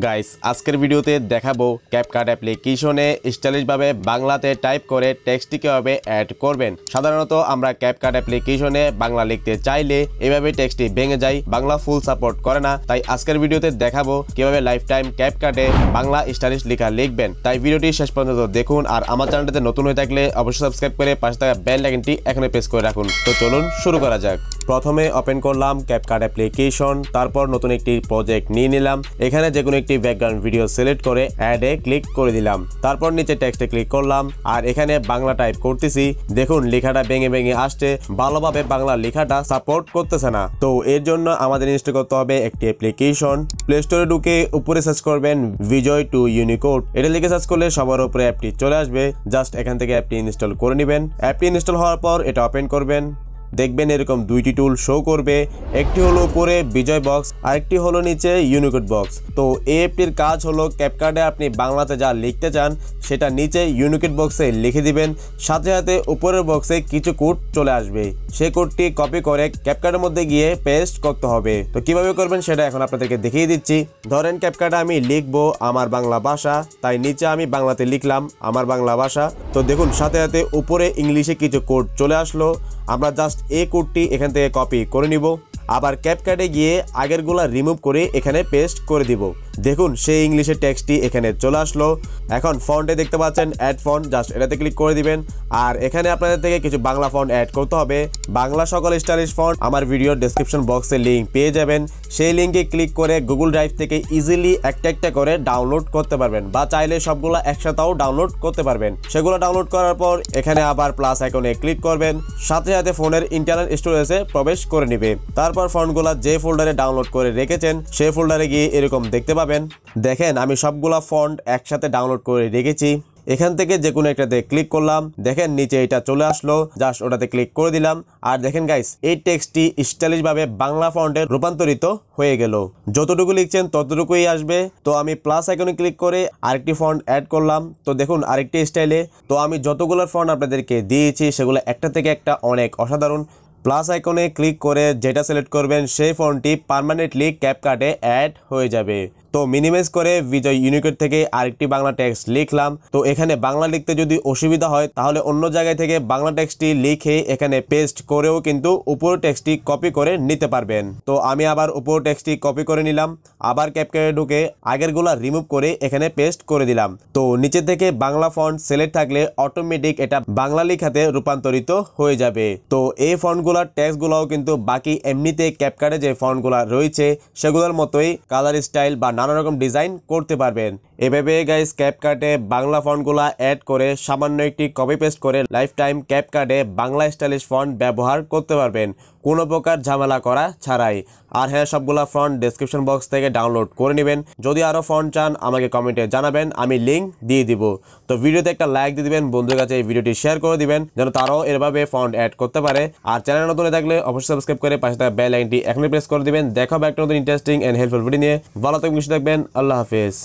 Guys আজকের ভিডিওতে দেখাবো ক্যাপকাট অ্যাপ্লিকেশনে স্টাইলিশভাবে বাংলাতে টাইপ করে টেক্সটটি কিভাবে অ্যাড করবেন। সাধারণত আমরা ক্যাপকাট অ্যাপ্লিকেশনে বাংলা লিখতে চাইলে এভাবে টেক্সটটি ভেঙে যায়, বাংলা ফুল সাপোর্ট করে না। তাই আজকের ভিডিওতে দেখাবো কিভাবে লাইফ টাইম ক্যাপকাটে বাংলা স্টাইলিশ লেখা লিখবেন। তাই ভিডিওটি শেষ পর্যন্ত দেখুন, আর আমার চ্যানেলটিতে নতুন হয়ে থাকলে অবশ্যই সাবস্ক্রাইব করে পাশে থাকা বেল আইকনটি এখানে প্রেস করে রাখুন। তো চলুন শুরু করা যাক। প্রথমে ওপেন করলাম ক্যাপকাট অ্যাপ্লিকেশন, তারপর নতুন একটি প্রজেক্ট নিয়ে নিলাম। এখানে যে কোনো একটি ব্যাকগ্রাউন্ড ভিডিও সিলেক্ট করে অ্যাডে ক্লিক করে দিলাম। তারপর নিচে টেক্সটে ক্লিক করলাম, আর এখানে বাংলা টাইপ করতেছি। দেখুন লেখাটা ভেঙে ভেঙে আসছে, ভালোভাবে বাংলা লেখাটা সাপোর্ট করতেছে না। তো এর জন্য আমাদের ইনস্টল করতে হবে একটি অ্যাপ্লিকেশন। প্লে স্টোরে ঢুকে উপরে সার্চ করবেন বিজয় টু ইউনিকোড। এটা লিখে সার্চ করলে সবার উপরে অ্যাপটি চলে আসবে। জাস্ট এখান থেকে অ্যাপটি ইনস্টল করে নেবেন। অ্যাপটি ইনস্টল হওয়ার পর এটা ওপেন করবেন। দেখবেন এরকম দুইটি টুল শো করবে, একটি হলো উপরে বিজয় বক্স, আরেকটি হলো নিচে ইউনিকোড বক্স। তো এই অ্যাপটির কাজ হলো ক্যাপকাটে আপনি বাংলাতে যা লিখতে চান সেটা নিচে ইউনিকোড বক্সে লিখে দিবেন, সাথে সাথে উপরের বক্সে কিছু কোড চলে আসবে। সেই কোডটি কপি করে ক্যাপকাটের মধ্যে গিয়ে পেস্ট করতে হবে। তো কিভাবে করবেন সেটা এখন আপনাদেরকে দেখিয়ে দিচ্ছি। ধরেন ক্যাপকাটে আমি লিখবো আমার বাংলা ভাষা, তাই নিচে আমি বাংলাতে লিখলাম আমার বাংলা ভাষা। তো দেখুন সাথে সাথে উপরে ইংলিশে কিছু কোড চলে আসলো। আমরা জাস্ট এই কোডটি এখান থেকে কপি করে নিব, আবার ক্যাপকাটে গিয়ে আগেরগুলা রিমুভ করে এখানে পেস্ট করে দিব। দেখুন সেই ইংলিশের টেক্সটটি এখানে চলে আসলো। এখন ফন্টে দেখতে পাচ্ছেন অ্যাড ফন্ট, জাস্ট এটাতে ক্লিক করে দিবেন। আর এখানে আপনাদের থেকে কিছু বাংলা ফন্ট অ্যাড করতে হবে। বাংলা সকল স্টাইলিশ ফন্ট আমার ভিডিওর ডেসক্রিপশন বক্সে লিঙ্ক পেয়ে যাবেন। সেই লিঙ্কে ক্লিক করে গুগল ড্রাইভ থেকে ইজিলি একটা একটা করে ডাউনলোড করতে পারবেন, বা চাইলে সবগুলো একসাথেও ডাউনলোড করতে পারবেন। সেগুলো ডাউনলোড করার পর এখানে আবার প্লাস আইকনে ক্লিক করবেন, সাথে সাথে ফোনের ইন্টারনাল স্টোরেজে প্রবেশ করে নেবে। তারপর ফন্টগুলো যে ফোল্ডারে ডাউনলোড করে রেখেছেন সেই ফোল্ডারে গিয়ে এরকম দেখতে পাবেন। দেখেন আমি সবগুলা ফন্ট একসাথে ডাউনলোড করে রেখেছি। এখান থেকে যে কোনো একটাতে ক্লিক করলাম, দেখেন নিচে এটা চলে আসলো, জাস্ট ওটাতে ক্লিক করে দিলাম। আর দেখেন গাইস এই টেক্সটটি স্টাইলিশ ভাবে বাংলা ফন্টে রূপান্তরিত হয়ে গেল। যতটুকু লিখছেন ততটুকুই আসবে। তো আমি প্লাস আইকনে ক্লিক করে আরেকটি ফন্ট অ্যাড করলাম। তো দেখুন আরেকটি স্টাইলে। তো আমি যতগুলো ফন্ট আপনাদেরকে দিয়েছি সেগুলো একটা থেকে একটা অনেক অসাধারণ। প্লাস আইকনে ক্লিক করে যেটা সিলেক্ট করবেন সেই ফন্টটি পার্মানেন্টলি ক্যাপকাটে অ্যাড হয়ে যাবে। তো মিনিমাইজ করে বিজয় ইউনিকোড থেকে আরেকটি বাংলা টেক্সট লিখলাম। তো এখানে বাংলা লিখতে যদি অসুবিধা হয় তাহলে অন্য জায়গায় থেকে বাংলা টেক্সটটি লিখে এখানে পেস্ট করেও কিন্তু উপর টেক্সটটি কপি করে নিতে পারবেন। তো আমি আবার উপর টেক্সটটি কপি করে নিলাম, আবার ক্যাপকাটে ঢুকে আগেরগুলা রিমুভ করে এখানে পেস্ট করে দিলাম। তো নিচে থেকে বাংলা ফন্ট সিলেক্ট থাকলে অটোমেটিক এটা বাংলা লেখাতে রূপান্তরিত হয়ে যাবে। তো এই ফন্টগুলার টেক্সটগুলোও কিন্তু বাকি এমনিতে ক্যাপকাটে যে ফন্টগুলা রয়েছে সেগুলোর মতোই কালার স্টাইল বা নানা রকম ডিজাইন করতে পারবেন। এভাবে গাইস ক্যাপকাটে বাংলা ফন্টগুলা অ্যাড করে সামান্য একটি কপি পেস্ট করে লাইফ টাইম ক্যাপকাটে বাংলা স্টাইলিশ ফন্ট ব্যবহার করতে পারবেন, কোনো প্রকার ঝামেলা করা ছাড়াই। আর হ্যাঁ, সবগুলা ফন্ট ডেসক্রিপশন বক্স থেকে ডাউনলোড করে নেবেন। যদি আরও ফন্ট চান আমাকে কমেন্টে জানাবেন, আমি লিঙ্ক দিয়ে দিব। তো ভিডিওতে একটা লাইক দিয়ে দিবেন, বন্ধুদের কাছে এই ভিডিওটি শেয়ার করে দিবেন যেন তারাও এভাবে ফন্ট অ্যাড করতে পারে। আর চ্যানেল নতুন হয়ে থাকলে অবশ্যই সাবস্ক্রাইব করে পাশে থাকা বেল আইকনটি এখনই প্রেস করে দিবেন। দেখা হবে একটা নতুন ইন্টারেস্টিং এন্ড হেল্পফুল ভিডিও নিয়ে। ভালো থাকবেন, সুস্থ থাকবেন। আল্লাহ হাফেজ।